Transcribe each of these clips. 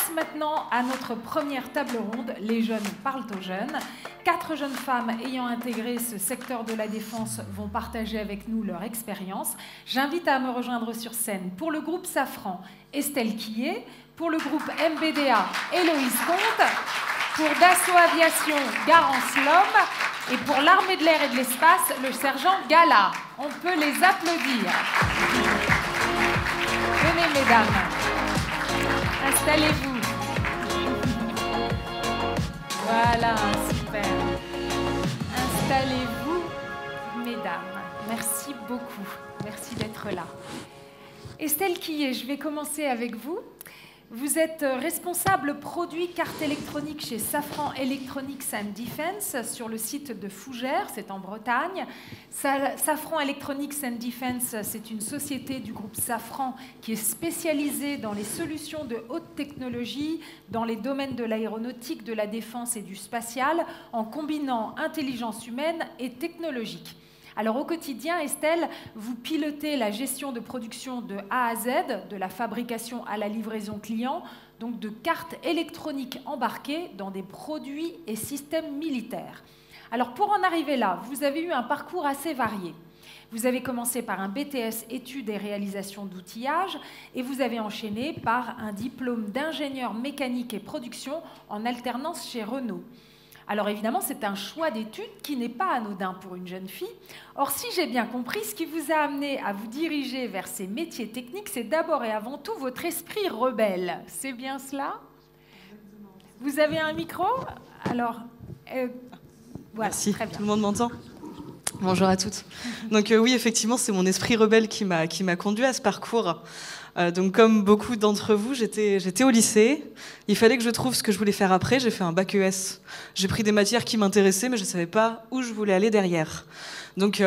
passe maintenant à notre première table ronde. Les jeunes parlent aux jeunes. 4 jeunes femmes ayant intégré ce secteur de la défense vont partager avec nous leur expérience. J'invite à me rejoindre sur scène pour le groupe Safran, Estelle Quillet, pour le groupe MBDA, Héloïse Comte, pour Dassault Aviation, Garance Lhomme, et pour l'armée de l'air et de l'espace, le sergent Gala. On peut les applaudir. Venez, mesdames. Installez-vous. Voilà, super. Installez-vous, mesdames. Merci beaucoup. Merci d'être là. Estelle Quillet, je vais commencer avec vous. Vous êtes responsable produit carte électronique chez Safran Electronics and Defense sur le site de Fougères, c'est en Bretagne. Safran Electronics and Defense, c'est une société du groupe Safran qui est spécialisée dans les solutions de haute technologie dans les domaines de l'aéronautique, de la défense et du spatial, en combinant intelligence humaine et technologique. Alors au quotidien, Estelle, vous pilotez la gestion de production de A à Z, de la fabrication à la livraison client, donc de cartes électroniques embarquées dans des produits et systèmes militaires. Alors pour en arriver là, vous avez eu un parcours assez varié. Vous avez commencé par un BTS études et réalisation d'outillage et vous avez enchaîné par un diplôme d'ingénieur mécanique et production en alternance chez Renault. Alors évidemment, c'est un choix d'études qui n'est pas anodin pour une jeune fille. Or, si j'ai bien compris, ce qui vous a amené à vous diriger vers ces métiers techniques, c'est d'abord et avant tout votre esprit rebelle. C'est bien cela? Vous avez un micro? Alors, voilà, merci. Très bien. Tout le monde m'entend? Bonjour à toutes. Donc oui, effectivement, c'est mon esprit rebelle qui m'a conduit à ce parcours. Donc comme beaucoup d'entre vous, j'étais au lycée. Il fallait que je trouve ce que je voulais faire après. J'ai fait un bac ES. J'ai pris des matières qui m'intéressaient, mais je ne savais pas où je voulais aller derrière. Donc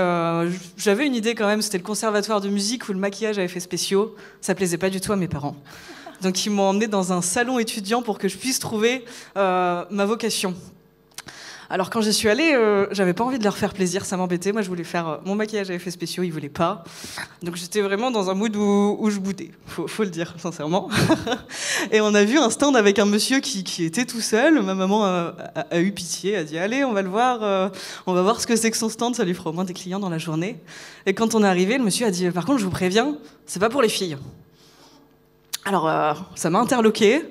j'avais une idée quand même. C'était le conservatoire de musique où le maquillage avait fait spéciaux. Ça plaisait pas du tout à mes parents. Donc ils m'ont emmené dans un salon étudiant pour que je puisse trouver ma vocation. Alors quand j'y suis allée, j'avais pas envie de leur faire plaisir, ça m'embêtait. Moi, je voulais faire mon maquillage à effets spéciaux, ils voulaient pas. Donc j'étais vraiment dans un mood où je boudais, faut le dire sincèrement. Et on a vu un stand avec un monsieur qui était tout seul. Ma maman a eu pitié, a dit allez, on va le voir, on va voir ce que c'est que son stand, ça lui fera au moins des clients dans la journée. Et quand on est arrivé, le monsieur a dit par contre, je vous préviens, c'est pas pour les filles. Alors ça m'a interloquée.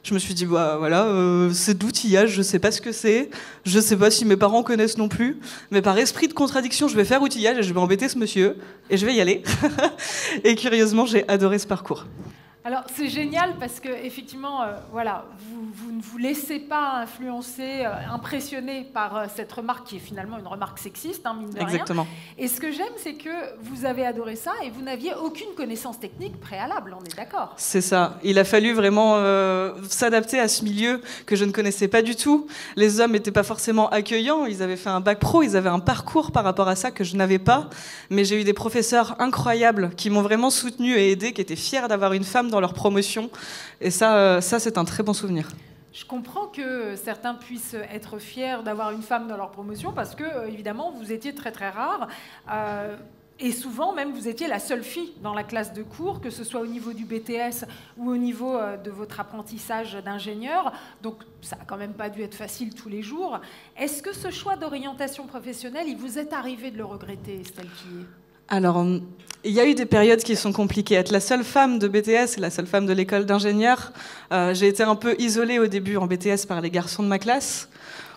Je me suis dit, bah, voilà, c'est de l'outillage, je sais pas ce que c'est, je sais pas si mes parents connaissent non plus, mais par esprit de contradiction, je vais faire outillage et je vais embêter ce monsieur, et je vais y aller. Et curieusement, j'ai adoré ce parcours. Alors c'est génial parce que effectivement, voilà, vous ne vous laissez pas influencer, impressionner par cette remarque qui est finalement une remarque sexiste, hein, mine de rien. Exactement. Et ce que j'aime, c'est que vous avez adoré ça et vous n'aviez aucune connaissance technique préalable, on est d'accord? C'est ça. Il a fallu vraiment s'adapter à ce milieu que je ne connaissais pas du tout. Les hommes n'étaient pas forcément accueillants. Ils avaient fait un bac pro, ils avaient un parcours par rapport à ça que je n'avais pas. Mais j'ai eu des professeurs incroyables qui m'ont vraiment soutenue et aidée, qui étaient fiers d'avoir une femme dans leur promotion. Et ça c'est un très bon souvenir. Je comprends que certains puissent être fiers d'avoir une femme dans leur promotion parce que, évidemment, vous étiez très très rare. Et souvent, même, vous étiez la seule fille dans la classe de cours, que ce soit au niveau du BTS ou au niveau de votre apprentissage d'ingénieur. Donc, ça n'a quand même pas dû être facile tous les jours. Est-ce que ce choix d'orientation professionnelle, il vous est arrivé de le regretter, Estelle Quillet? Alors, il y a eu des périodes qui sont compliquées. Être la seule femme de BTS et la seule femme de l'école d'ingénieur, j'ai été un peu isolée au début en BTS par les garçons de ma classe.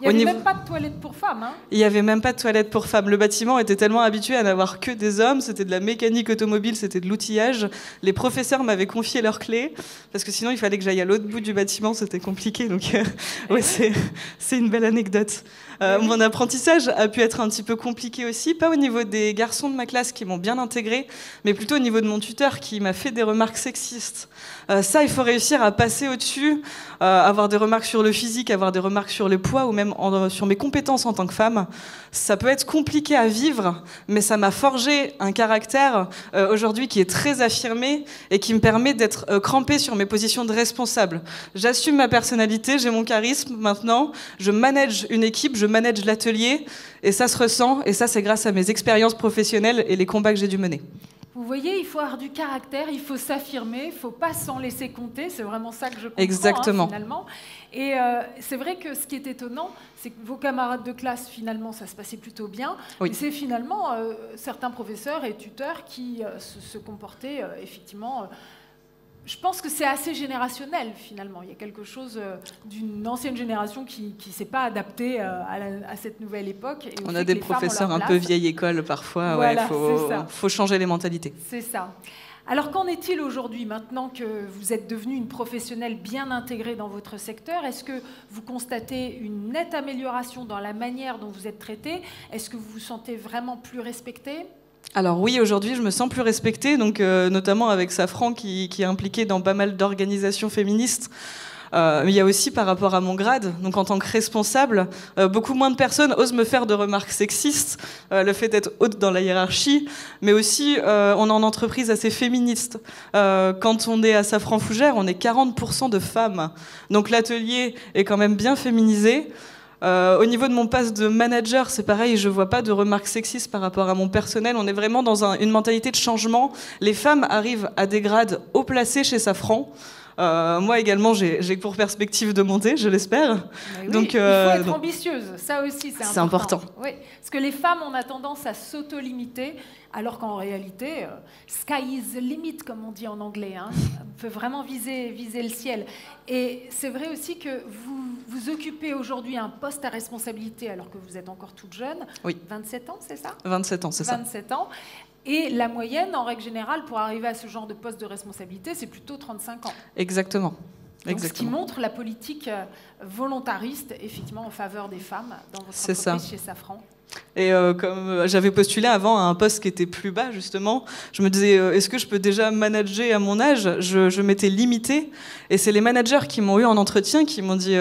Il n'y avait même pas de toilette pour femmes. Hein. Il n'y avait même pas de toilette pour femmes. Le bâtiment était tellement habitué à n'avoir que des hommes. C'était de la mécanique automobile, c'était de l'outillage. Les professeurs m'avaient confié leurs clés, parce que sinon il fallait que j'aille à l'autre bout du bâtiment, c'était compliqué. Donc ouais, c'est une belle anecdote. Mon apprentissage a pu être un petit peu compliqué aussi, pas au niveau des garçons de ma classe qui m'ont bien intégré, mais plutôt au niveau de mon tuteur qui m'a fait des remarques sexistes. Ça, il faut réussir à passer au-dessus, avoir des remarques sur le physique, avoir des remarques sur le poids ou même sur mes compétences en tant que femme. Ça peut être compliqué à vivre, mais ça m'a forgé un caractère aujourd'hui qui est très affirmé et qui me permet d'être crampée sur mes positions de responsable. J'assume ma personnalité, j'ai mon charisme maintenant, je manage une équipe, je manage l'atelier et ça se ressent et ça c'est grâce à mes expériences professionnelles et les combats que j'ai dû mener. Vous Vous voyez, il faut avoir du caractère, il faut s'affirmer, il ne faut pas s'en laisser compter. C'est vraiment ça que je comprends. Exactement. Finalement. Et c'est vrai que ce qui est étonnant, c'est que vos camarades de classe, finalement, ça se passait plutôt bien. Oui. Et c'est finalement certains professeurs et tuteurs qui se comportaient effectivement... je pense que c'est assez générationnel, finalement. Il y a quelque chose d'une ancienne génération qui ne s'est pas adaptée à cette nouvelle époque. Et on a des professeurs un peu vieille école parfois. Voilà, faut changer les mentalités. C'est ça. Alors, qu'en est-il aujourd'hui, maintenant que vous êtes devenue une professionnelle bien intégrée dans votre secteur? Est-ce que vous constatez une nette amélioration dans la manière dont vous êtes traitée? Est-ce que vous vous sentez vraiment plus respectée? Alors oui, aujourd'hui, je me sens plus respectée, donc, notamment avec Safran qui est impliqué dans pas mal d'organisations féministes. Mais il y a aussi par rapport à mon grade, donc en tant que responsable, beaucoup moins de personnes osent me faire de remarques sexistes, le fait d'être haute dans la hiérarchie, mais aussi on est en entreprise assez féministe. Quand on est à Safran Fougères, on est 40% de femmes, donc l'atelier est quand même bien féminisé. Au niveau de mon poste de manager, c'est pareil, je vois pas de remarques sexistes par rapport à mon personnel. On est vraiment dans une mentalité de changement. Les femmes arrivent à des grades haut placés chez Safran. Moi également, j'ai pour perspective de monter, je l'espère. Oui, donc, il faut être ambitieuse, ça aussi c'est important. Oui, parce que les femmes, on a tendance à s'auto-limiter, alors qu'en réalité, sky is the limit, comme on dit en anglais. Hein. On peut vraiment viser le ciel. Et c'est vrai aussi que vous occupez aujourd'hui un poste à responsabilité, alors que vous êtes encore toute jeune. Oui. 27 ans, c'est ça? 27 ans, c'est ça. 27 ans. Et la moyenne, en règle générale, pour arriver à ce genre de poste de responsabilité, c'est plutôt 35 ans. Exactement. Donc, ce qui montre la politique volontariste, effectivement, en faveur des femmes dans votre entreprise chez Safran. Et comme j'avais postulé avant à un poste qui était plus bas, justement, je me disais, est-ce que je peux déjà manager à mon âge? Je m'étais limitée. Et c'est les managers qui m'ont eu en entretien qui m'ont dit,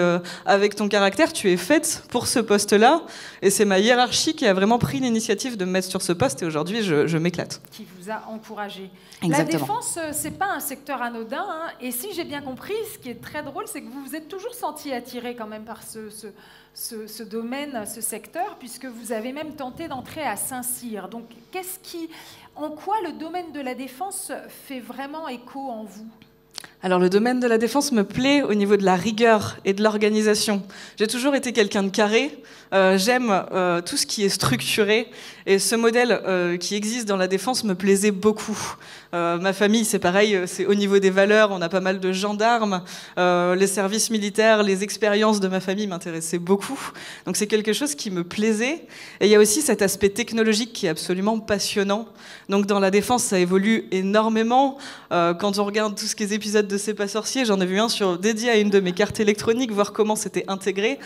avec ton caractère, tu es faite pour ce poste-là. Et c'est ma hiérarchie qui a vraiment pris l'initiative de me mettre sur ce poste. Et aujourd'hui, je m'éclate. Qui vous a encouragé. Exactement. La défense, c'est pas un secteur anodin. Hein. Et si j'ai bien compris, ce qui est très drôle, c'est que vous vous êtes toujours senti attiré quand même par ce domaine, ce secteur, puisque vous avez même tenté d'entrer à Saint-Cyr. Donc, en quoi le domaine de la défense fait vraiment écho en vous? Alors le domaine de la défense me plaît au niveau de la rigueur et de l'organisation. J'ai toujours été quelqu'un de carré, j'aime tout ce qui est structuré et ce modèle qui existe dans la défense me plaisait beaucoup. Ma famille c'est pareil, c'est au niveau des valeurs, on a pas mal de gendarmes, les services militaires, les expériences de ma famille m'intéressaient beaucoup. Donc c'est quelque chose qui me plaisait et il y a aussi cet aspect technologique qui est absolument passionnant. Donc dans la défense ça évolue énormément. Quand on regarde tout ce qui est épisodes de C'est pas sorcier, j'en ai vu un dédié à une de mes cartes électroniques, voir comment c'était intégré.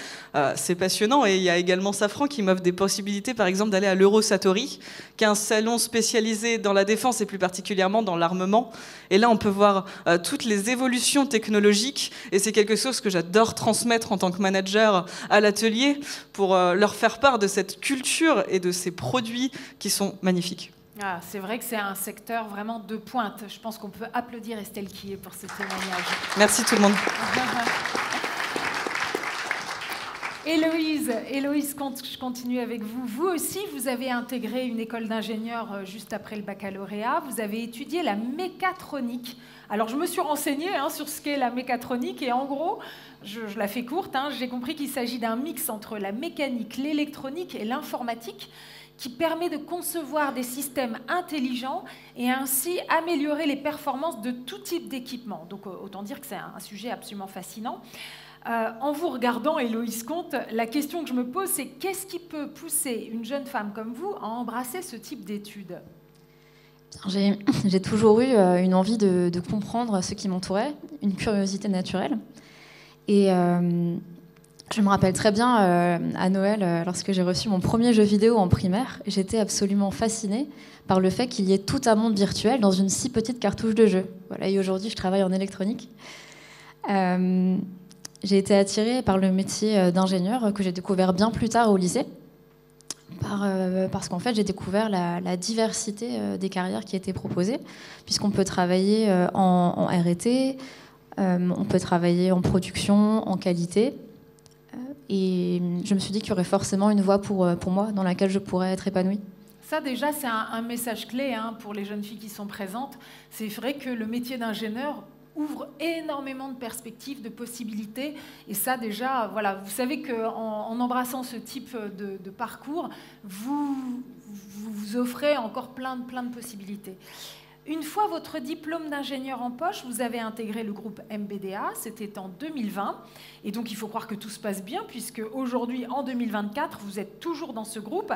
C'est passionnant et il y a également Safran qui m'offre des possibilités, par exemple d'aller à l'Eurosatori, qui est un salon spécialisé dans la défense et plus particulièrement dans l'armement. Et là, on peut voir toutes les évolutions technologiques et c'est quelque chose que j'adore transmettre en tant que manager à l'atelier pour leur faire part de cette culture et de ces produits qui sont magnifiques. Ah, c'est vrai que c'est un secteur vraiment de pointe. Je pense qu'on peut applaudir Estelle Quillet pour ce témoignage. Merci tout le monde. Héloïse, je continue avec vous. Vous aussi, vous avez intégré une école d'ingénieur juste après le baccalauréat. Vous avez étudié la mécatronique. Alors, je me suis renseignée sur ce qu'est la mécatronique et en gros, je la fais courte, j'ai compris qu'il s'agit d'un mix entre la mécanique, l'électronique et l'informatique qui permet de concevoir des systèmes intelligents et ainsi améliorer les performances de tout type d'équipement. Donc autant dire que c'est un sujet absolument fascinant. En vous regardant, Héloïse Comte, la question que je me pose, c'est qu'est-ce qui peut pousser une jeune femme comme vous à embrasser ce type d'études? J'ai toujours eu une envie de comprendre ce qui m'entourait, une curiosité naturelle. Et je me rappelle très bien à Noël, lorsque j'ai reçu mon premier jeu vidéo en primaire, j'étais absolument fascinée par le fait qu'il y ait tout un monde virtuel dans une si petite cartouche de jeu. Voilà, et aujourd'hui, je travaille en électronique. J'ai été attirée par le métier d'ingénieur que j'ai découvert bien plus tard au lycée, parce qu'en fait, j'ai découvert la diversité des carrières qui étaient proposées, puisqu'on peut travailler en R&T, on peut travailler en production, en qualité. Et je me suis dit qu'il y aurait forcément une voie pour moi dans laquelle je pourrais être épanouie. Ça, déjà, c'est un message clé pour les jeunes filles qui sont présentes. C'est vrai que le métier d'ingénieur ouvre énormément de perspectives, de possibilités. Et ça, déjà, voilà, vous savez qu'en embrassant ce type de parcours, vous offrez encore plein de possibilités. Une fois votre diplôme d'ingénieur en poche, vous avez intégré le groupe MBDA, c'était en 2020. Et donc, il faut croire que tout se passe bien, puisque aujourd'hui, en 2024, vous êtes toujours dans ce groupe.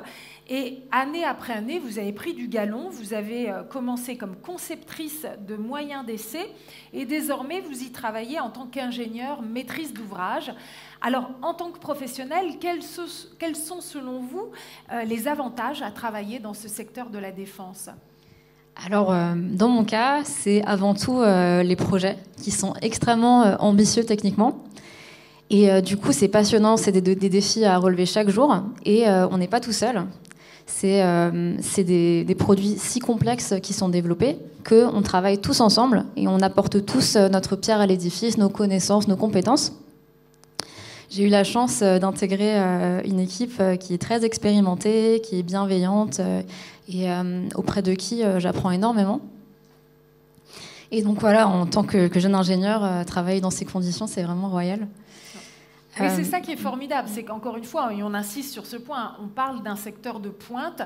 Et année après année, vous avez pris du galon. Vous avez commencé comme conceptrice de moyens d'essai. Et désormais, vous y travaillez en tant qu'ingénieur maîtrise d'ouvrage. Alors, en tant que professionnel, quels sont, selon vous, les avantages à travailler dans ce secteur de la défense ? Alors, dans mon cas, c'est avant tout les projets qui sont extrêmement ambitieux techniquement. Et du coup, c'est passionnant, c'est des défis à relever chaque jour. Et on n'est pas tout seul. C'est des produits si complexes qui sont développés qu'on travaille tous ensemble et on apporte tous notre pierre à l'édifice, nos connaissances, nos compétences. J'ai eu la chance d'intégrer une équipe qui est très expérimentée, qui est bienveillante et auprès de qui j'apprends énormément. Et donc voilà, en tant que jeune ingénieur, travailler dans ces conditions, c'est vraiment royal. Mais c'est ça qui est formidable, c'est qu'encore une fois, et on insiste sur ce point, on parle d'un secteur de pointe,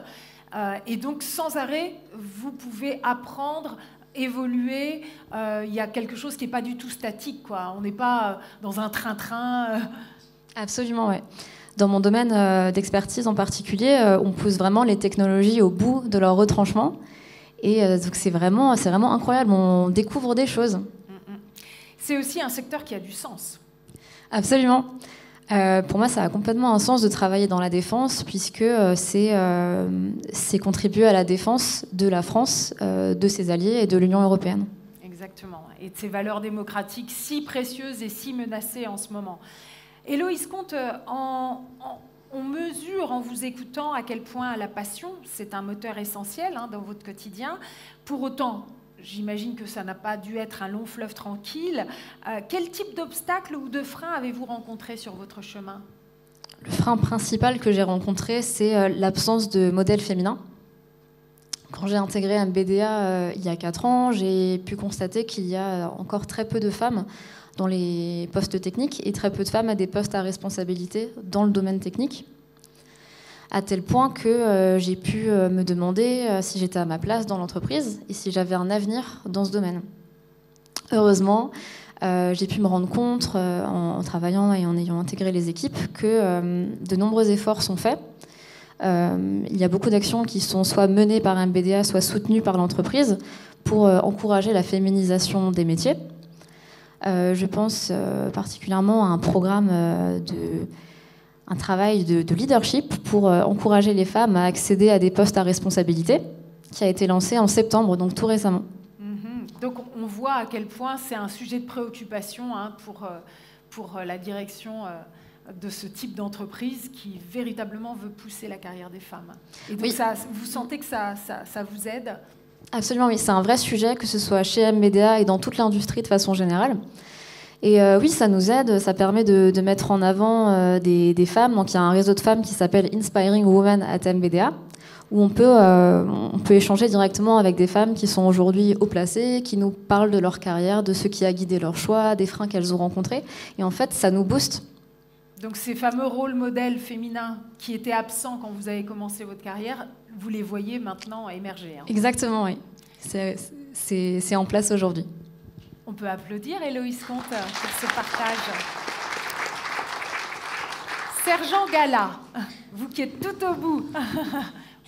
et donc sans arrêt, vous pouvez apprendre, évoluer. Il y a quelque chose qui n'est pas du tout statique, quoi. On n'est pas dans un train-train. Absolument, oui. Dans mon domaine d'expertise en particulier, on pousse vraiment les technologies au bout de leur retranchement. Et donc c'est vraiment incroyable, on découvre des choses. C'est aussi un secteur qui a du sens. Absolument. Pour moi, ça a complètement un sens de travailler dans la défense, puisque c'est contribuer à la défense de la France, de ses alliés et de l'Union européenne. Exactement. Et de ces valeurs démocratiques si précieuses et si menacées en ce moment. Héloïse Comte, on mesure en vous écoutant à quel point la passion, c'est un moteur essentiel dans votre quotidien. Pour autant, j'imagine que ça n'a pas dû être un long fleuve tranquille. Quel type d'obstacles ou de freins avez-vous rencontré sur votre chemin ? Le frein principal que j'ai rencontré, c'est l'absence de modèle féminin. Quand j'ai intégré MBDA il y a 4 ans, j'ai pu constater qu'il y a encore très peu de femmes dans les postes techniques et très peu de femmes à des postes à responsabilité dans le domaine technique. À tel point que j'ai pu me demander si j'étais à ma place dans l'entreprise et si j'avais un avenir dans ce domaine. Heureusement, j'ai pu me rendre compte en travaillant et en ayant intégré les équipes que de nombreux efforts sont faits. Il y a beaucoup d'actions qui sont soit menées par MBDA, soit soutenues par l'entreprise pour encourager la féminisation des métiers. Je pense particulièrement à un programme un travail de leadership pour encourager les femmes à accéder à des postes à responsabilité, qui a été lancé en septembre, donc tout récemment. Donc on voit à quel point c'est un sujet de préoccupation pour la direction de ce type d'entreprise qui véritablement veut pousser la carrière des femmes. Et donc oui. Vous sentez que ça vous aide ? Absolument, oui, c'est un vrai sujet, que ce soit chez MBDA et dans toute l'industrie de façon générale. Et oui, ça nous aide, ça permet de mettre en avant des femmes. Donc il y a un réseau de femmes qui s'appelle Inspiring Women at MBDA, où on peut échanger directement avec des femmes qui sont aujourd'hui haut placées, qui nous parlent de leur carrière, de ce qui a guidé leur choix, des freins qu'elles ont rencontrés. Et en fait, ça nous booste. Donc ces fameux rôles modèles féminins qui étaient absents quand vous avez commencé votre carrière, vous les voyez maintenant émerger. Exactement, oui. C'est en place aujourd'hui. On peut applaudir Héloïse Comte pour ce partage. Sergent Gala, vous qui êtes tout au bout,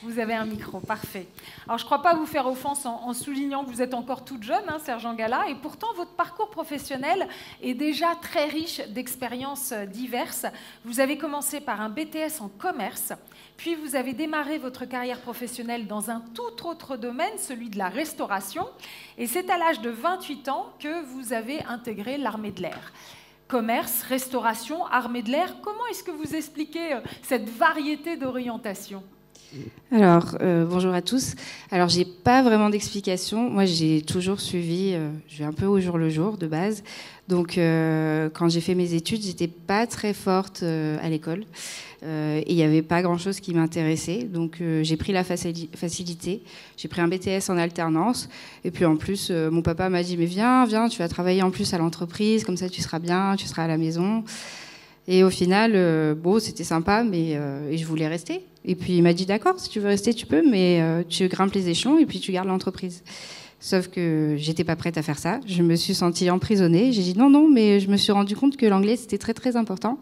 vous avez un micro, parfait. Alors je ne crois pas vous faire offense en soulignant que vous êtes encore toute jeune, Sergent Gala, et pourtant votre parcours professionnel est déjà très riche d'expériences diverses. Vous avez commencé par un BTS en commerce, puis vous avez démarré votre carrière professionnelle dans un tout autre domaine, celui de la restauration, et c'est à l'âge de 28 ans que vous avez intégré l'armée de l'air. Commerce, restauration, armée de l'air, comment est-ce que vous expliquez cette variété d'orientation ? Alors, bonjour à tous. Alors, j'ai pas vraiment d'explication. Moi, j'ai toujours suivi, je vais un peu au jour le jour de base. Donc, quand j'ai fait mes études, j'étais pas très forte à l'école. Et il n'y avait pas grand-chose qui m'intéressait. Donc, j'ai pris la facilité. J'ai pris un BTS en alternance. Et puis, en plus, mon papa m'a dit, mais viens, tu vas travailler en plus à l'entreprise. Comme ça, tu seras bien, tu seras à la maison. Et au final, bon, c'était sympa, mais et je voulais rester. Et puis il m'a dit d'accord, si tu veux rester, tu peux, mais tu grimpes les échelons et puis tu gardes l'entreprise. Sauf que j'étais pas prête à faire ça. Je me suis sentie emprisonnée. J'ai dit non, mais je me suis rendu compte que l'anglais c'était très très important.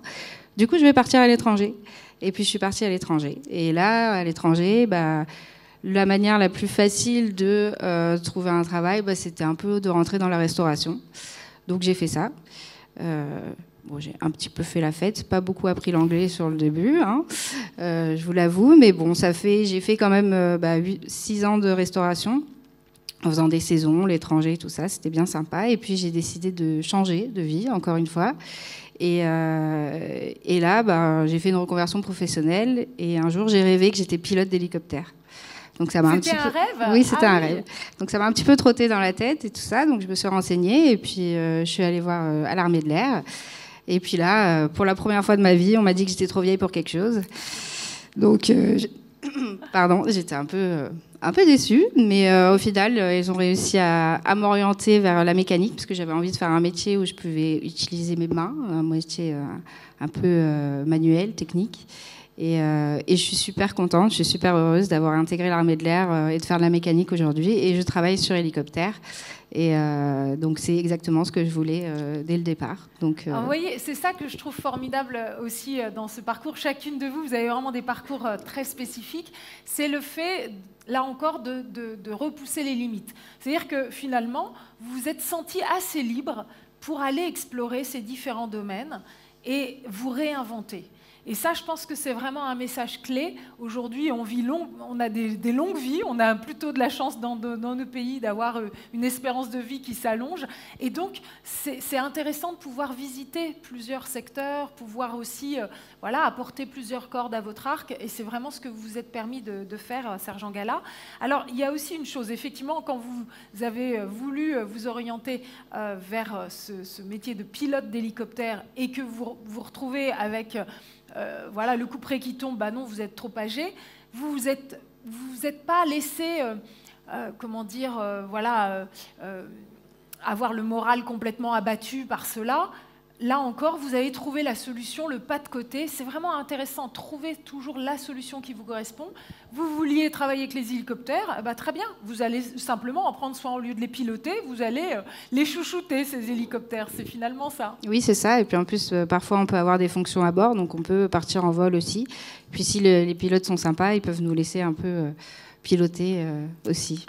Du coup, je vais partir à l'étranger. Et puis je suis partie à l'étranger. Et là, à l'étranger, la manière la plus facile de trouver un travail, c'était un peu de rentrer dans la restauration. Donc j'ai fait ça. Bon, j'ai un petit peu fait la fête, pas beaucoup appris l'anglais sur le début, hein, je vous l'avoue, mais bon, j'ai fait quand même 6 ans de restauration, en faisant des saisons, l'étranger, tout ça, c'était bien sympa. Et puis j'ai décidé de changer de vie, encore une fois. Et là, j'ai fait une reconversion professionnelle, et un jour, j'ai rêvé que j'étais pilote d'hélicoptère. Donc ça m'a C'était un rêve ? Oui, c'était un rêve. Donc ça m'a un petit peu trotté dans la tête et tout ça, donc je me suis renseignée, et puis je suis allée voir à l'armée de l'air. Et puis là, pour la première fois de ma vie, on m'a dit que j'étais trop vieille pour quelque chose. Donc, pardon, j'étais un peu déçue. Mais au final, ils ont réussi à m'orienter vers la mécanique, parce que j'avais envie de faire un métier où je pouvais utiliser mes mains, un métier un peu manuel, technique. Et je suis super contente, je suis super heureuse d'avoir intégré l'armée de l'air et de faire de la mécanique aujourd'hui. Et je travaille sur hélicoptère. Et donc c'est exactement ce que je voulais dès le départ. Donc, Alors, vous voyez, c'est ça que je trouve formidable aussi dans ce parcours. Chacune de vous, vous avez vraiment des parcours très spécifiques. C'est le fait, là encore, de repousser les limites. C'est-à-dire que finalement, vous vous êtes senti assez libre pour aller explorer ces différents domaines et vous réinventer. Et ça, je pense que c'est vraiment un message clé. Aujourd'hui, on a des longues vies, on a plutôt de la chance dans nos pays d'avoir une espérance de vie qui s'allonge. Et donc, c'est intéressant de pouvoir visiter plusieurs secteurs, pouvoir aussi apporter plusieurs cordes à votre arc. Et c'est vraiment ce que vous vous êtes permis de faire, Sergent Gala. Alors, il y a aussi une chose. Effectivement, quand vous avez voulu vous orienter vers ce métier de pilote d'hélicoptère et que vous vous retrouvez avec... le couperet qui tombe, non, vous êtes trop âgé. Vous vous êtes pas laissé, avoir le moral complètement abattu par cela. Là encore, vous avez trouvé la solution, le pas de côté. C'est vraiment intéressant, trouver toujours la solution qui vous correspond. Vous vouliez travailler avec les hélicoptères, très bien. Vous allez simplement en prendre soin au lieu de les piloter. Vous allez les chouchouter, ces hélicoptères. C'est finalement ça. Oui, c'est ça. Et puis en plus, parfois, on peut avoir des fonctions à bord, donc on peut partir en vol aussi. Puis si les pilotes sont sympas, ils peuvent nous laisser un peu... piloter aussi.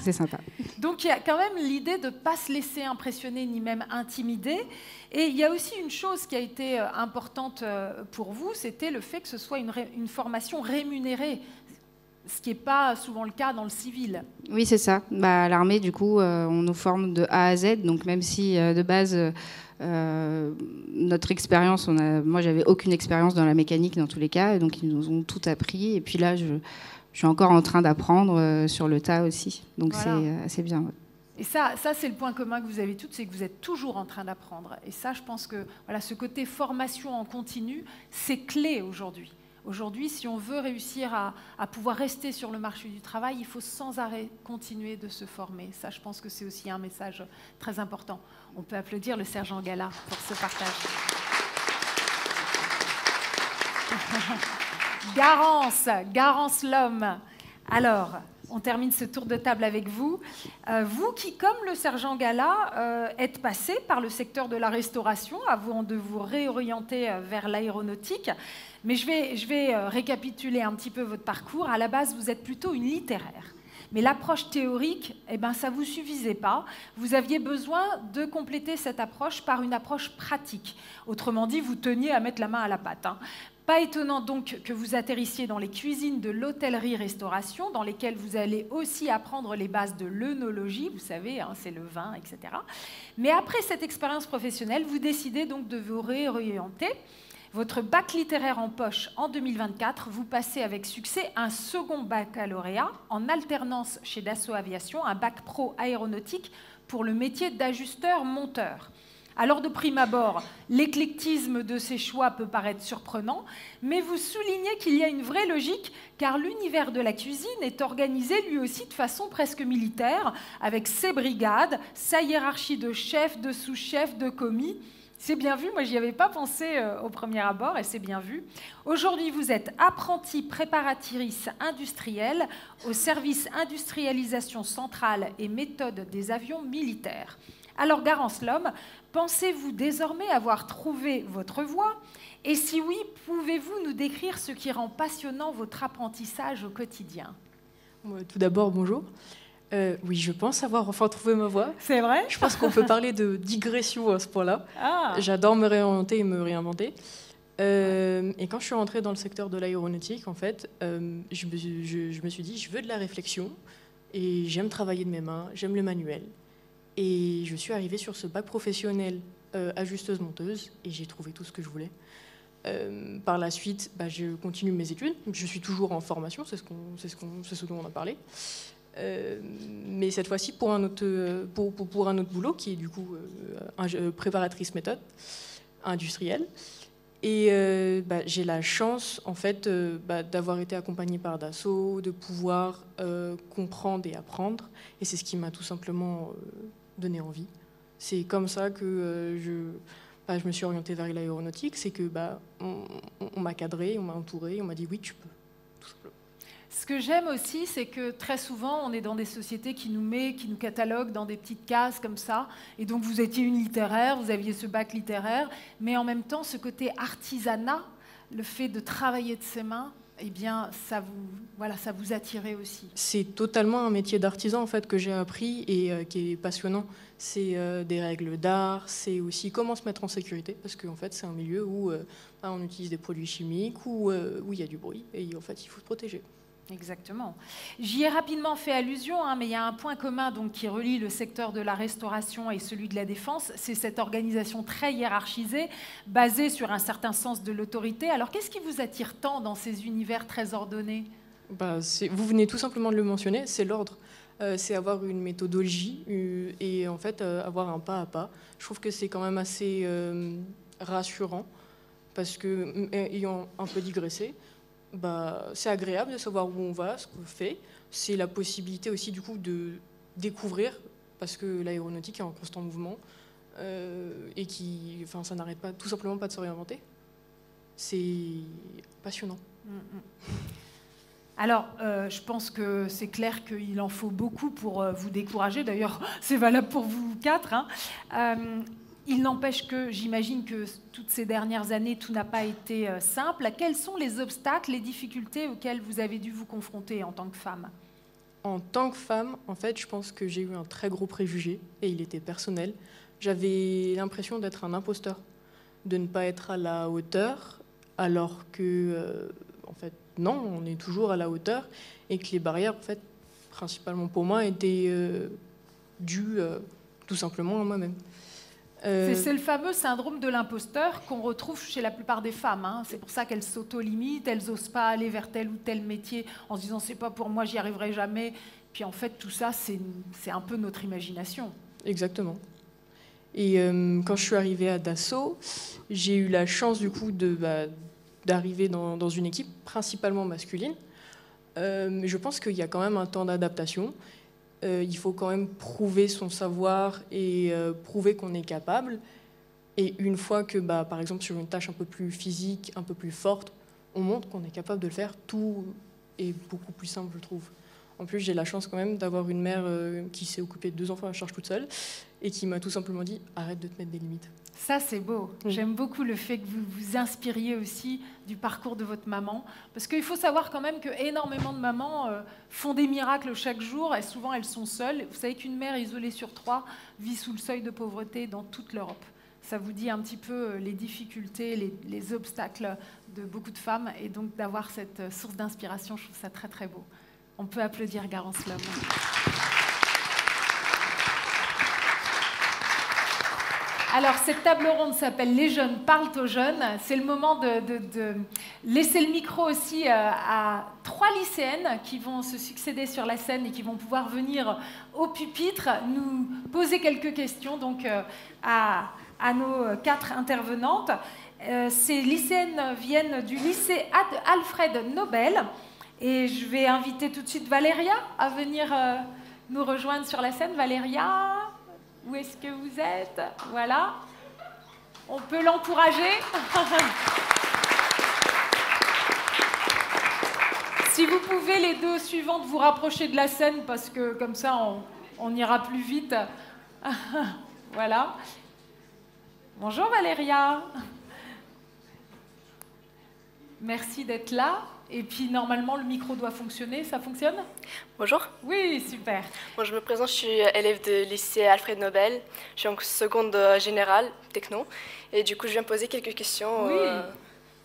C'est sympa. Donc il y a quand même l'idée de ne pas se laisser impressionner ni même intimider. Et il y a aussi une chose qui a été importante pour vous, c'était le fait que ce soit une formation rémunérée, ce qui n'est pas souvent le cas dans le civil. Oui, c'est ça. À l'armée, du coup, on nous forme de A à Z. Donc même si de base... notre expérience, moi j'avais aucune expérience dans la mécanique dans tous les cas, donc ils nous ont tout appris. Et puis là, je suis encore en train d'apprendre sur le tas aussi. Donc c'est assez bien. Ouais. Et ça c'est le point commun que vous avez toutes, c'est que vous êtes toujours en train d'apprendre. Et ça, je pense que ce côté formation en continu, c'est clé aujourd'hui. Aujourd'hui, si on veut réussir à pouvoir rester sur le marché du travail, il faut sans arrêt continuer de se former. Ça, je pense que c'est aussi un message très important. On peut applaudir le sergent Gala pour ce partage. Garance l'homme. Alors, on termine ce tour de table avec vous. Vous qui, comme le sergent Gala, êtes passé par le secteur de la restauration avant de vous réorienter vers l'aéronautique. Mais je vais récapituler un petit peu votre parcours. À la base, vous êtes plutôt une littéraire. Mais l'approche théorique, ça ne vous suffisait pas. Vous aviez besoin de compléter cette approche par une approche pratique. Autrement dit, vous teniez à mettre la main à la pâte. Pas étonnant donc que vous atterrissiez dans les cuisines de l'hôtellerie-restauration, dans lesquelles vous allez aussi apprendre les bases de l'œnologie, vous savez, c'est le vin, etc. Mais après cette expérience professionnelle, vous décidez donc de vous réorienter. Votre bac littéraire en poche en 2024, vous passez avec succès un second baccalauréat en alternance chez Dassault Aviation, un bac pro aéronautique pour le métier d'ajusteur-monteur. Alors de prime abord, l'éclectisme de ces choix peut paraître surprenant, mais vous soulignez qu'il y a une vraie logique, car l'univers de la cuisine est organisé lui aussi de façon presque militaire, avec ses brigades, sa hiérarchie de chef, de sous-chef, de commis. C'est bien vu, moi j'y avais pas pensé au premier abord, et c'est bien vu. Aujourd'hui, vous êtes apprentie préparatrice industrielle au service industrialisation centrale et méthode des avions militaires. Alors Garance Lhomme, pensez-vous désormais avoir trouvé votre voie? Et si oui, pouvez-vous nous décrire ce qui rend passionnant votre apprentissage au quotidien? Tout d'abord, bonjour. Oui, je pense avoir enfin trouvé ma voie. C'est vrai? Je pense qu'on peut parler de digression à ce point-là. Ah. J'adore me réorienter et me réinventer. Et quand je suis rentrée dans le secteur de l'aéronautique, en fait, je me suis dit, je veux de la réflexion et j'aime travailler de mes mains, j'aime le manuel. Et je suis arrivée sur ce bac professionnel ajusteuse-monteuse et j'ai trouvé tout ce que je voulais. Par la suite, je continue mes études. Je suis toujours en formation, c'est ce dont on a parlé. Mais cette fois-ci pour un autre boulot qui est du coup préparatrice méthode industrielle. Et j'ai la chance en fait d'avoir été accompagnée par Dassault, de pouvoir comprendre et apprendre. Et c'est ce qui m'a tout simplement donné envie. C'est comme ça que je me suis orientée vers l'aéronautique. C'est que on m'a cadré, on m'a entouré, on m'a dit oui tu peux, tout simplement. Ce que j'aime aussi, c'est que très souvent, on est dans des sociétés qui nous cataloguent dans des petites cases comme ça. Et donc, vous étiez une littéraire, vous aviez ce bac littéraire, mais en même temps, ce côté artisanat, le fait de travailler de ses mains, eh bien, ça vous attirait aussi. C'est totalement un métier d'artisan en fait que j'ai appris et qui est passionnant. C'est des règles d'art, c'est aussi comment se mettre en sécurité, parce qu'en fait, c'est un milieu où on utilise des produits chimiques, où il y a du bruit, et en fait, il faut se protéger. Exactement. J'y ai rapidement fait allusion, mais il y a un point commun donc, qui relie le secteur de la restauration et celui de la défense, c'est cette organisation très hiérarchisée, basée sur un certain sens de l'autorité. Alors qu'est-ce qui vous attire tant dans ces univers très ordonnés? Vous venez tout simplement de le mentionner, c'est l'ordre. C'est avoir une méthodologie et en fait avoir un pas à pas. Je trouve que c'est quand même assez rassurant, parce que, ayant un peu digressé, c'est agréable de savoir où on va, ce qu'on fait. C'est la possibilité aussi du coup de découvrir, parce que l'aéronautique est en constant mouvement et ça n'arrête pas, tout simplement pas de se réinventer. C'est passionnant. Alors, je pense que c'est clair qu'il en faut beaucoup pour vous décourager. D'ailleurs, c'est valable pour vous quatre. Il n'empêche que j'imagine que toutes ces dernières années, tout n'a pas été simple. Quels sont les obstacles, les difficultés auxquelles vous avez dû vous confronter en tant que femme? En tant que femme, en fait, je pense que j'ai eu un très gros préjugé, et il était personnel. J'avais l'impression d'être un imposteur, de ne pas être à la hauteur, alors que, en fait, non, on est toujours à la hauteur, et que les barrières, en fait, principalement pour moi, étaient dues tout simplement à moi-même. C'est le fameux syndrome de l'imposteur qu'on retrouve chez la plupart des femmes. C'est pour ça qu'elles s'auto-limitent, elles n'osent pas aller vers tel ou tel métier en se disant « c'est pas pour moi, j'y arriverai jamais ». Puis en fait, tout ça, c'est un peu notre imagination. Exactement. Et quand je suis arrivée à Dassault, j'ai eu la chance du coup d'arriver dans une équipe principalement masculine. Mais je pense qu'il y a quand même un temps d'adaptation. Il faut quand même prouver son savoir et prouver qu'on est capable. Et une fois que, par exemple, sur une tâche un peu plus physique, un peu plus forte, on montre qu'on est capable de le faire, tout est beaucoup plus simple, je trouve. En plus, j'ai la chance quand même d'avoir une mère qui s'est occupée de 2 enfants à charge toute seule et qui m'a tout simplement dit « arrête de te mettre des limites ». Ça, c'est beau. J'aime beaucoup le fait que vous vous inspiriez aussi du parcours de votre maman. Parce qu'il faut savoir quand même qu'énormément de mamans font des miracles chaque jour et souvent elles sont seules. Vous savez qu'une mère isolée sur 3 vit sous le seuil de pauvreté dans toute l'Europe. Ça vous dit un petit peu les difficultés, les obstacles de beaucoup de femmes. Et donc d'avoir cette source d'inspiration, je trouve ça très très beau. On peut applaudir Garance Lhomme. Alors, cette table ronde s'appelle « Les jeunes parlent aux jeunes ». C'est le moment de laisser le micro aussi à 3 lycéennes qui vont se succéder sur la scène et qui vont pouvoir venir au pupitre nous poser quelques questions donc, à nos 4 intervenantes. Ces lycéennes viennent du lycée Alfred Nobel. Et je vais inviter tout de suite Valéria à venir nous rejoindre sur la scène. Valéria, où est-ce que vous êtes? Voilà. On peut l'encourager. Si vous pouvez, les 2 suivantes, vous rapprocher de la scène, parce que comme ça, on ira plus vite. Voilà. Bonjour Valéria. Merci d'être là. Et puis, normalement, le micro doit fonctionner. Ça fonctionne? Bonjour. Oui, super. Bon, je me présente, je suis élève de lycée Alfred Nobel. Je suis en seconde générale, techno. Et du coup, je viens poser quelques questions, Oui.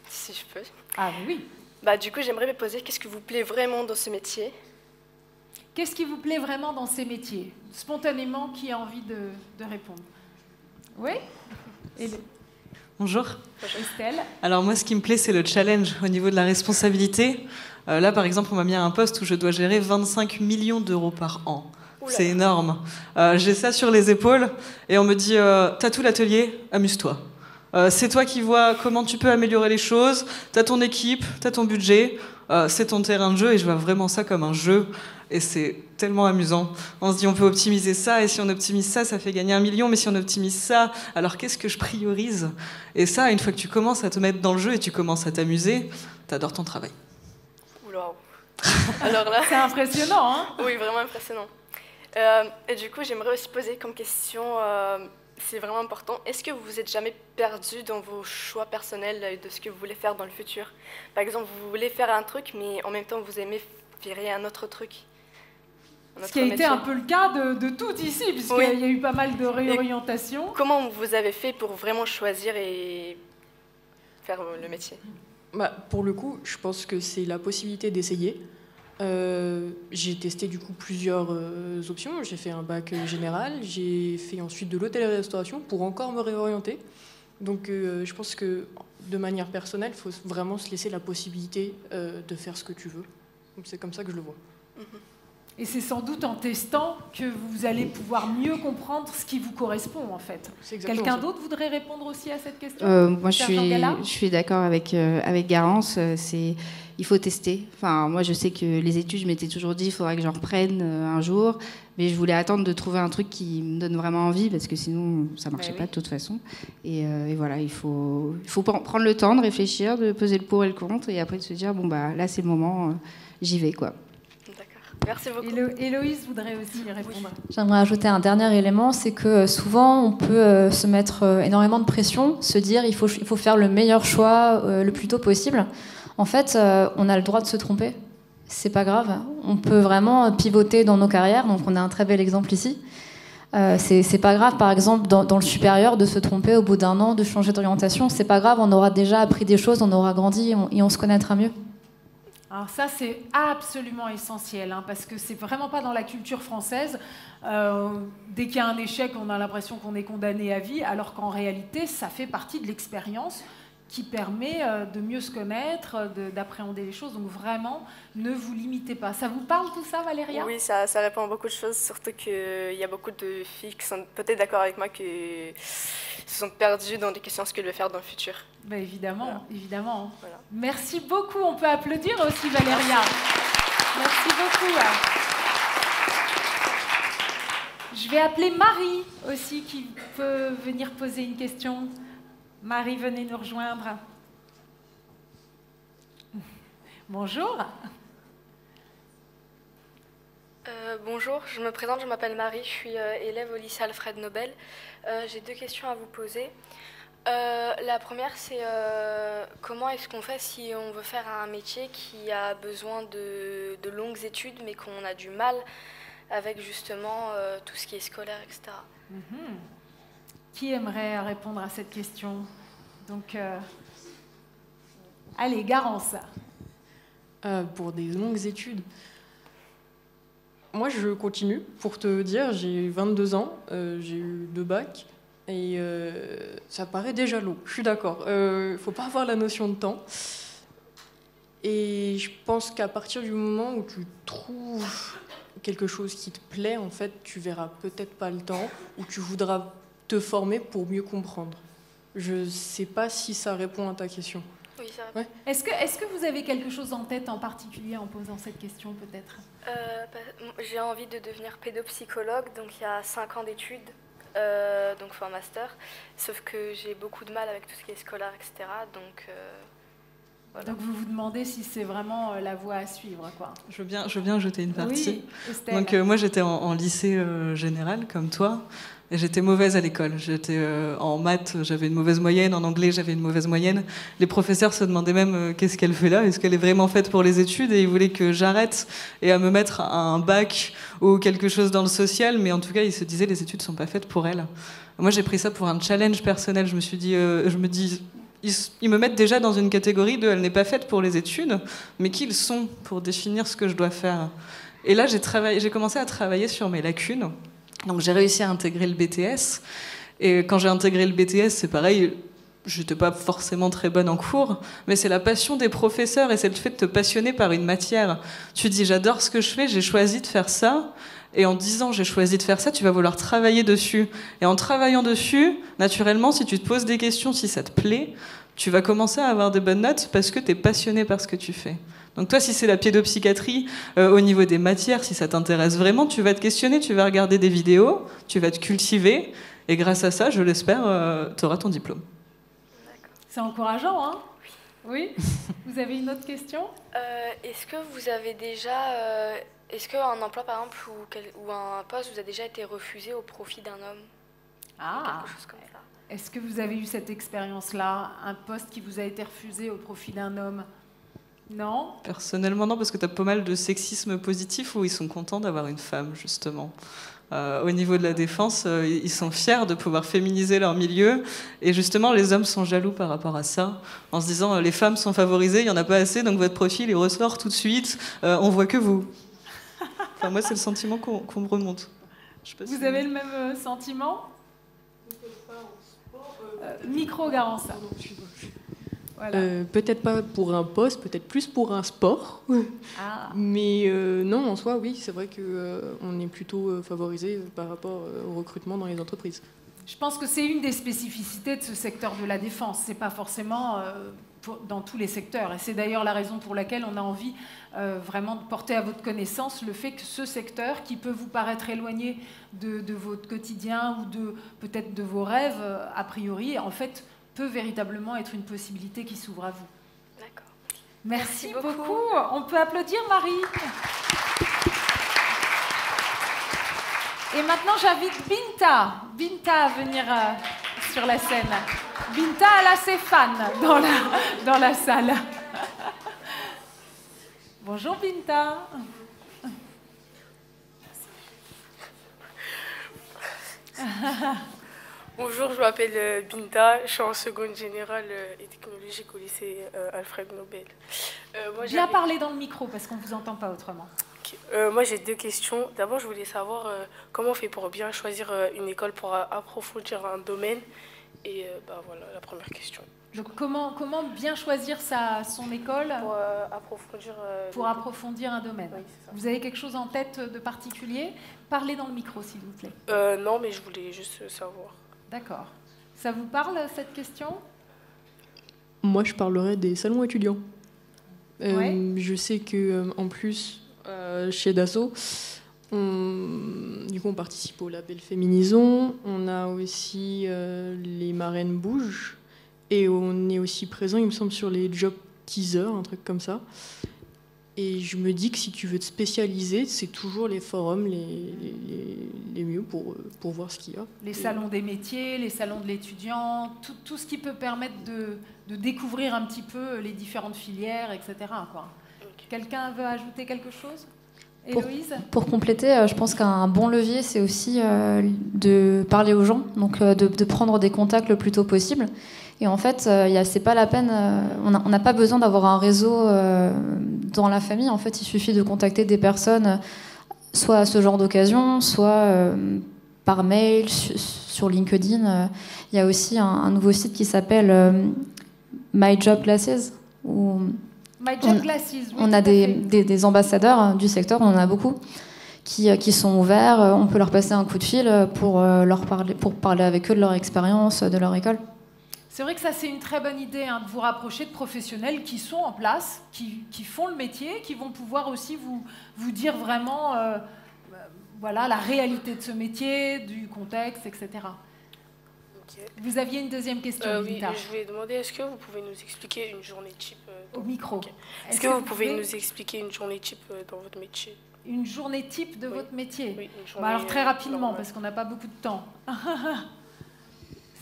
Si je peux. Ah oui. Bah, du coup, j'aimerais me poser, qu'est-ce qui vous plaît vraiment dans ce métier? Qu'est-ce qui vous plaît vraiment dans ces métiers? Spontanément, qui a envie de répondre? Oui. Bonjour. Estelle. Alors moi, ce qui me plaît, c'est le challenge au niveau de la responsabilité. Là, par exemple, on m'a mis à un poste où je dois gérer 25 millions d'euros par an. Oula. C'est énorme. J'ai ça sur les épaules et on me dit t'as tout l'atelier, amuse-toi. C'est toi qui vois comment tu peux améliorer les choses. T'as ton équipe, t'as ton budget, c'est ton terrain de jeu et je vois vraiment ça comme un jeu. Et c'est tellement amusant. On se dit, on peut optimiser ça, et si on optimise ça, ça fait gagner 1 million, mais si on optimise ça, alors qu'est-ce que je priorise? Et ça, une fois que tu commences à te mettre dans le jeu et tu commences à t'amuser, t'adores ton travail. Oula. Alors là, C'est impressionnant, hein? oui, vraiment impressionnant. Et du coup, j'aimerais aussi poser comme question, c'est vraiment important, est-ce que vous vous êtes jamais perdu dans vos choix personnels de ce que vous voulez faire dans le futur? Par exemple, vous voulez faire un truc, mais en même temps, vous aimez faire un autre truc. Ce qui a été un peu le cas de tout ici, puisqu'il Oui. y a eu pas mal de réorientation. Comment vous avez fait pour vraiment choisir et faire le métier? Bah, pour le coup, je pense que c'est la possibilité d'essayer. J'ai testé du coup plusieurs options. J'ai fait un bac général, j'ai fait ensuite de l'hôtellerie-restauration pour encore me réorienter. Donc je pense que de manière personnelle, il faut vraiment se laisser la possibilité de faire ce que tu veux. Donc c'est comme ça que je le vois. Et c'est sans doute en testant que vous allez pouvoir mieux comprendre ce qui vous correspond, en fait. C'est exactement Quelqu'un ça. d'autre voudrait répondre aussi à cette question? Moi, je suis d'accord avec Garance. Il faut tester. Enfin, moi, je sais que les études, je m'étais toujours dit, il faudrait que j'en reprenne un jour. Mais je voulais attendre de trouver un truc qui me donne vraiment envie, parce que sinon, ça ne marchait pas de toute façon. Et voilà, il faut prendre le temps de réfléchir, de peser le pour et le contre, et après de se dire, bon, bah, là, c'est le moment, j'y vais, quoi. Merci beaucoup. Héloïse voudrait aussi répondre. J'aimerais ajouter un dernier élément, c'est que souvent on peut se mettre énormément de pression, se dire il faut faire le meilleur choix le plus tôt possible. En fait, on a le droit de se tromper, c'est pas grave. On peut vraiment pivoter dans nos carrières, donc on a un très bel exemple ici. C'est pas grave, par exemple, dans le supérieur, de se tromper au bout d'un an, de changer d'orientation. C'est pas grave, on aura déjà appris des choses, on aura grandi et on se connaîtra mieux. Alors ça, c'est absolument essentiel, hein, parce que c'est vraiment pas dans la culture française. Dès qu'il y a un échec, on a l'impression qu'on est condamné à vie, alors qu'en réalité, ça fait partie de l'expérience qui permet de mieux se connaître, d'appréhender les choses. Donc vraiment, ne vous limitez pas. Ça vous parle tout ça, Valéria? Oui, ça répond à beaucoup de choses, surtout qu'il y a beaucoup de filles qui sont peut-être d'accord avec moi, qui se sont perdues dans des questions ce qu'elles veulent faire dans le futur. Ben évidemment, Voilà. évidemment. Voilà. Merci beaucoup. On peut applaudir aussi Valéria. Merci beaucoup. Je vais appeler Marie aussi, qui peut venir poser une question. Marie, venez nous rejoindre. Bonjour. Bonjour, je me présente, je m'appelle Marie, je suis élève au lycée Alfred Nobel. J'ai 2 questions à vous poser. La première, c'est comment est-ce qu'on fait si on veut faire un métier qui a besoin de longues études, mais qu'on a du mal avec justement tout ce qui est scolaire, etc. Qui aimerait répondre à cette question? Donc, allez, Garance. Pour des longues études. Moi, je continue. Pour te dire, j'ai 22 ans, j'ai eu 2 bacs. Et ça paraît déjà long, je suis d'accord. Il ne faut pas avoir la notion de temps. Et je pense qu'à partir du moment où tu trouves quelque chose qui te plaît, en fait, tu verras peut-être pas le temps, ou tu voudras te former pour mieux comprendre. Je ne sais pas si ça répond à ta question. Oui, ça répond. Ouais. Est-ce que vous avez quelque chose en tête en particulier en posant cette question, peut-être? J'ai envie de devenir pédopsychologue, donc il y a 5 ans d'études, donc il faut un master. Sauf que j'ai beaucoup de mal avec tout ce qui est scolaire, etc. Donc, voilà. Donc vous vous demandez si c'est vraiment la voie à suivre, quoi. Je veux bien jeter une partie. Oui, Estelle. Donc moi j'étais en lycée général comme toi et j'étais mauvaise à l'école. J'étais en maths, j'avais une mauvaise moyenne, en anglais j'avais une mauvaise moyenne. Les professeurs se demandaient même qu'est-ce qu'elle fait là, est-ce qu'elle est vraiment faite pour les études, et ils voulaient que j'arrête et à me mettre à un bac ou quelque chose dans le social, mais en tout cas ils se disaient les études sont pas faites pour elle. Moi j'ai pris ça pour un challenge personnel. Je me dis ils me mettent déjà dans une catégorie de « elle n'est pas faite pour les études », mais qui ils sont pour définir ce que je dois faire. Et là, j'ai commencé à travailler sur mes lacunes. Donc j'ai réussi à intégrer le BTS. Et quand j'ai intégré le BTS, c'est pareil, je n'étais pas forcément très bonne en cours, mais c'est la passion des professeurs et c'est le fait de te passionner par une matière. Tu te dis « j'adore ce que je fais, j'ai choisi de faire ça ». Et en disant j'ai choisi de faire ça, tu vas vouloir travailler dessus. Et en travaillant dessus, naturellement, si tu te poses des questions, si ça te plaît, tu vas commencer à avoir des bonnes notes parce que tu es passionné par ce que tu fais. Donc toi, si c'est la pédopsychiatrie, au niveau des matières, si ça t'intéresse vraiment, tu vas te questionner, tu vas regarder des vidéos, tu vas te cultiver, et grâce à ça, je l'espère, tu auras ton diplôme. C'est encourageant, hein? Oui. Vous avez une autre question? Est-ce que vous avez déjà... Est-ce qu'un emploi, par exemple, ou un poste vous a déjà été refusé au profit d'un homme? Ah. Quelque chose comme ça. Est-ce que vous avez eu cette expérience-là? Un poste qui vous a été refusé au profit d'un homme? Non? Personnellement, non, parce que tu as pas mal de sexisme positif où ils sont contents d'avoir une femme, justement. Au niveau de la défense, ils sont fiers de pouvoir féminiser leur milieu. Et justement, les hommes sont jaloux par rapport à ça, en se disant les femmes sont favorisées, il n'y en a pas assez, donc votre profil il ressort tout de suite, on voit que vous. Enfin, moi, c'est le sentiment qu'on me remonte. Je sais pas Vous si avez le même sentiment? Micro, Garance. Voilà. Peut-être pas pour un poste, peut-être plus pour un sport. Ah. Mais non, en soi, oui, c'est vrai qu'on est plutôt favorisé par rapport au recrutement dans les entreprises. Je pense que c'est une des spécificités de ce secteur de la défense. C'est pas forcément dans tous les secteurs. Et c'est d'ailleurs la raison pour laquelle on a envie vraiment de porter à votre connaissance le fait que ce secteur, qui peut vous paraître éloigné de votre quotidien ou peut-être de vos rêves, a priori, en fait, peut véritablement être une possibilité qui s'ouvre à vous. D'accord. Merci beaucoup. beaucoup. On peut applaudir Marie. Et maintenant, j'invite Binta à venir sur la scène. Binta, elle a ses fans dans la salle. Bonjour Binta. Bonjour, je m'appelle Binta, je suis en seconde générale et technologique au lycée Alfred Nobel. Bien parler dans le micro parce qu'on ne vous entend pas autrement. Moi j'ai 2 questions. D'abord je voulais savoir comment on fait pour bien choisir une école pour approfondir un domaine. Et voilà la première question. Donc comment bien choisir son école pour approfondir un domaine. Oui, c'est ça. Vous avez quelque chose en tête de particulier? Parlez dans le micro s'il vous plaît. Non, mais je voulais juste savoir. D'accord. Ça vous parle cette question? Moi, je parlerais des salons étudiants. Ouais. Je sais que en plus, chez Dassault, on participe au label Féminisons. On a aussi les marraines bougent. Et on est aussi présent, il me semble, sur les job teasers, un truc comme ça. Et je me dis que si tu veux te spécialiser, c'est toujours les forums les mieux pour voir ce qu'il y a. Les salons des métiers, les salons de l'étudiant, tout ce qui peut permettre de découvrir un petit peu les différentes filières, etc. quoi. Quelqu'un veut ajouter quelque chose? Héloïse? Pour compléter, je pense qu'un bon levier, c'est aussi de parler aux gens, donc de prendre des contacts le plus tôt possible. Et en fait, c'est pas la peine, on n'a pas besoin d'avoir un réseau dans la famille. En fait, il suffit de contacter des personnes, soit à ce genre d'occasion, soit par mail, sur LinkedIn. Il y a aussi un nouveau site qui s'appelle My Job Classes, où My Job Classes, oui, on a des ambassadeurs du secteur, on en a beaucoup, qui sont ouverts. On peut leur passer un coup de fil pour parler avec eux de leur expérience, de leur école. C'est vrai que ça, c'est une très bonne idée, de vous rapprocher de professionnels qui sont en place, qui font le métier, qui vont pouvoir aussi vous dire vraiment voilà, la réalité de ce métier, du contexte, etc. Ok. Vous aviez une deuxième question, Oui, Binta. je voulais demander, est-ce que vous pouvez nous expliquer une journée type Au micro. Ok. Est-ce que vous pouvez nous expliquer une journée type dans votre métier? Une journée type de votre métier? Oui, une journée, Alors très rapidement, normale. parce qu'on n'a pas beaucoup de temps.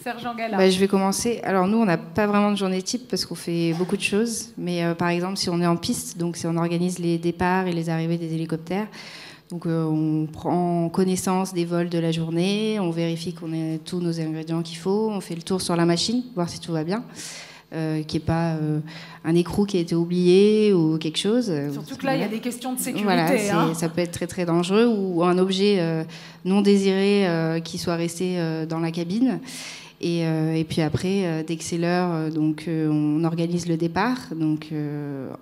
Sergent Gala. Je vais commencer. Alors nous, on n'a pas vraiment de journée type parce qu'on fait beaucoup de choses. Mais par exemple, si on est en piste, donc si on organise les départs et les arrivées des hélicoptères, donc on prend connaissance des vols de la journée, on vérifie qu'on ait tous nos ingrédients qu'il faut, on fait le tour sur la machine, voir si tout va bien, qu'il n'y ait pas un écrou qui a été oublié ou quelque chose. Surtout que là, il y a des questions de sécurité. Voilà, ça peut être très très dangereux, ou un objet non désiré qui soit resté dans la cabine. Et puis après, dès que c'est l'heure, donc on organise le départ, donc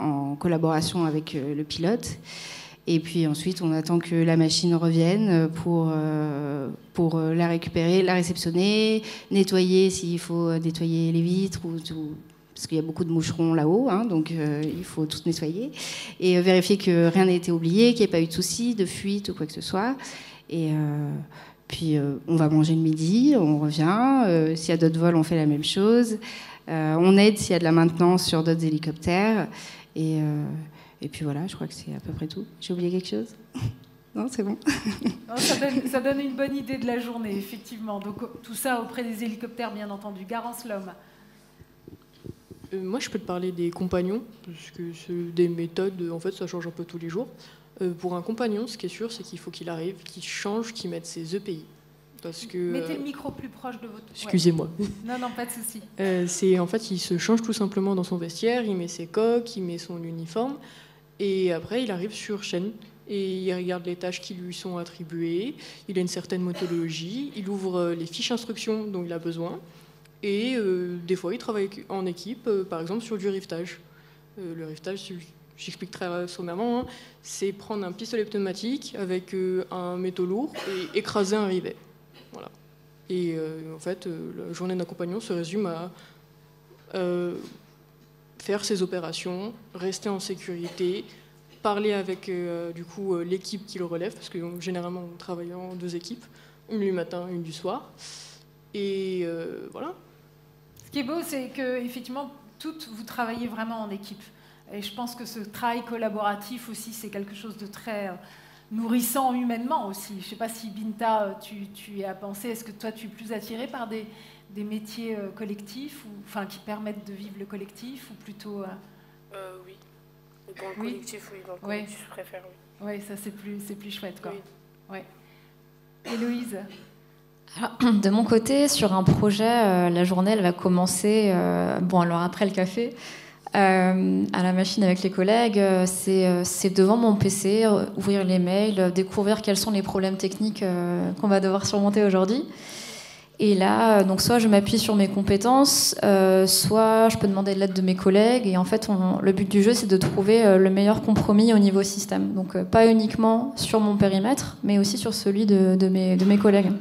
en collaboration avec le pilote. Et puis ensuite, on attend que la machine revienne pour la récupérer, la réceptionner, nettoyer s'il faut nettoyer les vitres ou tout, parce qu'il y a beaucoup de moucherons là-haut, donc il faut tout nettoyer et vérifier que rien n'a été oublié, qu'il n'y ait pas eu de soucis, de fuite ou quoi que ce soit. Et puis on va manger le midi, on revient. S'il y a d'autres vols, on fait la même chose. On aide s'il y a de la maintenance sur d'autres hélicoptères. Et puis voilà, je crois que c'est à peu près tout. J'ai oublié quelque chose? Non, c'est bon. Non, ça donne une bonne idée de la journée, effectivement. Donc tout ça auprès des hélicoptères, bien entendu. Garance Lhomme. Moi, je peux te parler des compagnons, parce que c'est des méthodes, en fait, ça change un peu tous les jours. Pour un compagnon, ce qui est sûr, c'est qu'il faut qu'il arrive, qu'il change, qu'il mette ses EPI. Parce que, mettez le micro plus proche de votre... Excusez-moi. Ouais. Non, pas de souci. C'est en fait, il se change tout simplement dans son vestiaire, il met ses coques, il met son uniforme, et après, il arrive sur chaîne. Et il regarde les tâches qui lui sont attribuées, il a une certaine méthodologie, il ouvre les fiches instructions dont il a besoin, et des fois, il travaille en équipe, par exemple sur du rivetage. Le rivetage, j'explique très sommairement, c'est prendre un pistolet pneumatique avec un métaux lourd et écraser un rivet. Voilà. Et en fait, la journée d'un compagnon se résume à faire ses opérations, rester en sécurité, parler avec du coup l'équipe qui le relève, parce que généralement on travaille en 2 équipes, une du matin, une du soir. Et voilà. Ce qui est beau, c'est que effectivement, toutes vous travaillez vraiment en équipe. Et je pense que ce travail collaboratif aussi, c'est quelque chose de très nourrissant humainement aussi. Je ne sais pas si Binta, tu y as pensé. Est-ce que toi, tu es plus attirée par des métiers collectifs, enfin qui permettent de vivre le collectif, ou plutôt Oui. Dans le collectif, oui. Dans le collectif, je préfère, oui. Oui, ça c'est plus chouette, quoi. Oui. Ouais. Héloïse? Alors, de mon côté, sur un projet, la journée, elle va commencer, alors après le café, à la machine avec les collègues, c'est devant mon PC, ouvrir les mails, découvrir quels sont les problèmes techniques qu'on va devoir surmonter aujourd'hui. Et là, donc soit je m'appuie sur mes compétences, soit je peux demander de l'aide de mes collègues. Et en fait, le but du jeu, c'est de trouver le meilleur compromis au niveau système. Donc pas uniquement sur mon périmètre, mais aussi sur celui de mes collègues.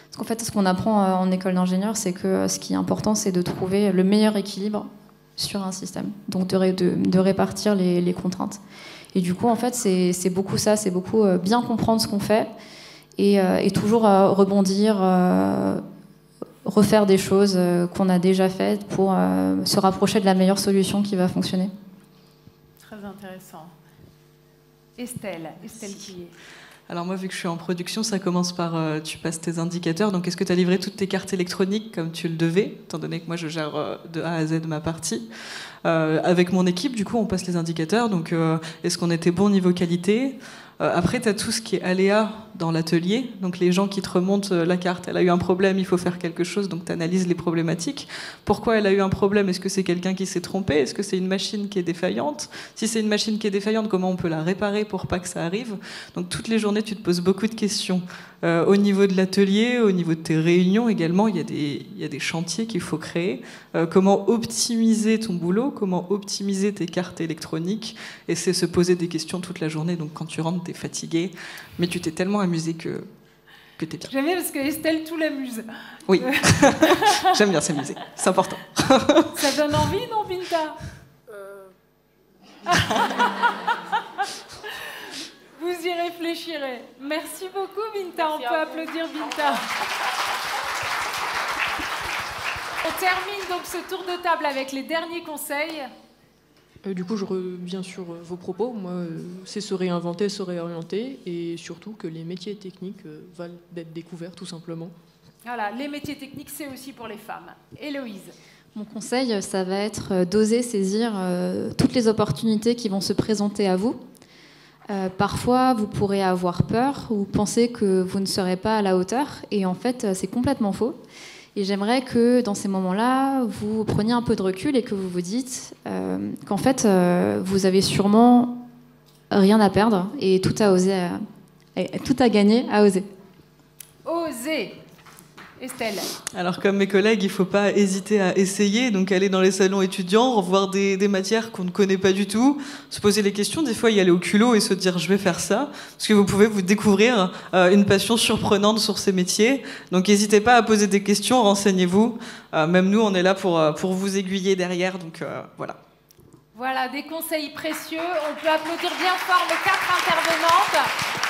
Parce qu'en fait, ce qu'on apprend en école d'ingénieur, c'est que ce qui est important, c'est de trouver le meilleur équilibre sur un système. Donc de répartir les contraintes. Et du coup, en fait, c'est beaucoup ça, c'est beaucoup bien comprendre ce qu'on fait et toujours rebondir, refaire des choses qu'on a déjà faites pour se rapprocher de la meilleure solution qui va fonctionner. Très intéressant. Estelle Quillier. Alors moi, vu que je suis en production, ça commence par tu passes tes indicateurs. Donc est-ce que tu as livré toutes tes cartes électroniques comme tu le devais, étant donné que moi je gère de A à Z ma partie. Avec mon équipe, du coup, on passe les indicateurs. Donc est-ce qu'on était bon niveau qualité? Après, tu as tout ce qui est aléa dans l'atelier. Donc les gens qui te remontent la carte, elle a eu un problème, il faut faire quelque chose, donc tu analyses les problématiques. Pourquoi elle a eu un problème? Est-ce que c'est quelqu'un qui s'est trompé? Est-ce que c'est une machine qui est défaillante? Si c'est une machine qui est défaillante, comment on peut la réparer pour pas que ça arrive? Donc toutes les journées, tu te poses beaucoup de questions. Au niveau de l'atelier, au niveau de tes réunions également, il y a des chantiers qu'il faut créer. Comment optimiser ton boulot? Comment optimiser tes cartes électroniques? Et c'est se poser des questions toute la journée. Donc quand tu rentres, t'es fatigué, mais tu t'es tellement amusé que t'es bien. J'aime bien parce que Estelle tout l'amuse. Oui, j'aime bien s'amuser, c'est important. Ça donne envie, non, Binta? Vous y réfléchirez. Merci beaucoup, Binta. On peut applaudir Binta. On termine donc ce tour de table avec les derniers conseils. Du coup, je reviens sur vos propos. Moi, c'est se réinventer, se réorienter, et surtout que les métiers techniques valent d'être découverts, tout simplement. Voilà, les métiers techniques, c'est aussi pour les femmes. Héloïse. Mon conseil, ça va être d'oser saisir toutes les opportunités qui vont se présenter à vous. Parfois, vous pourrez avoir peur ou penser que vous ne serez pas à la hauteur, et en fait, c'est complètement faux. Et j'aimerais que dans ces moments-là, vous preniez un peu de recul et que vous vous dites qu'en fait, vous avez sûrement rien à perdre et tout à gagner à oser. Oser. Estelle. Alors comme mes collègues, il ne faut pas hésiter à essayer, donc aller dans les salons étudiants, revoir des matières qu'on ne connaît pas du tout, se poser les questions, des fois y aller au culot et se dire je vais faire ça, parce que vous pouvez vous découvrir une passion surprenante sur ces métiers. Donc n'hésitez pas à poser des questions, renseignez-vous. Même nous, on est là pour vous aiguiller derrière, donc voilà. Voilà, des conseils précieux. On peut applaudir bien fort les 4 intervenantes.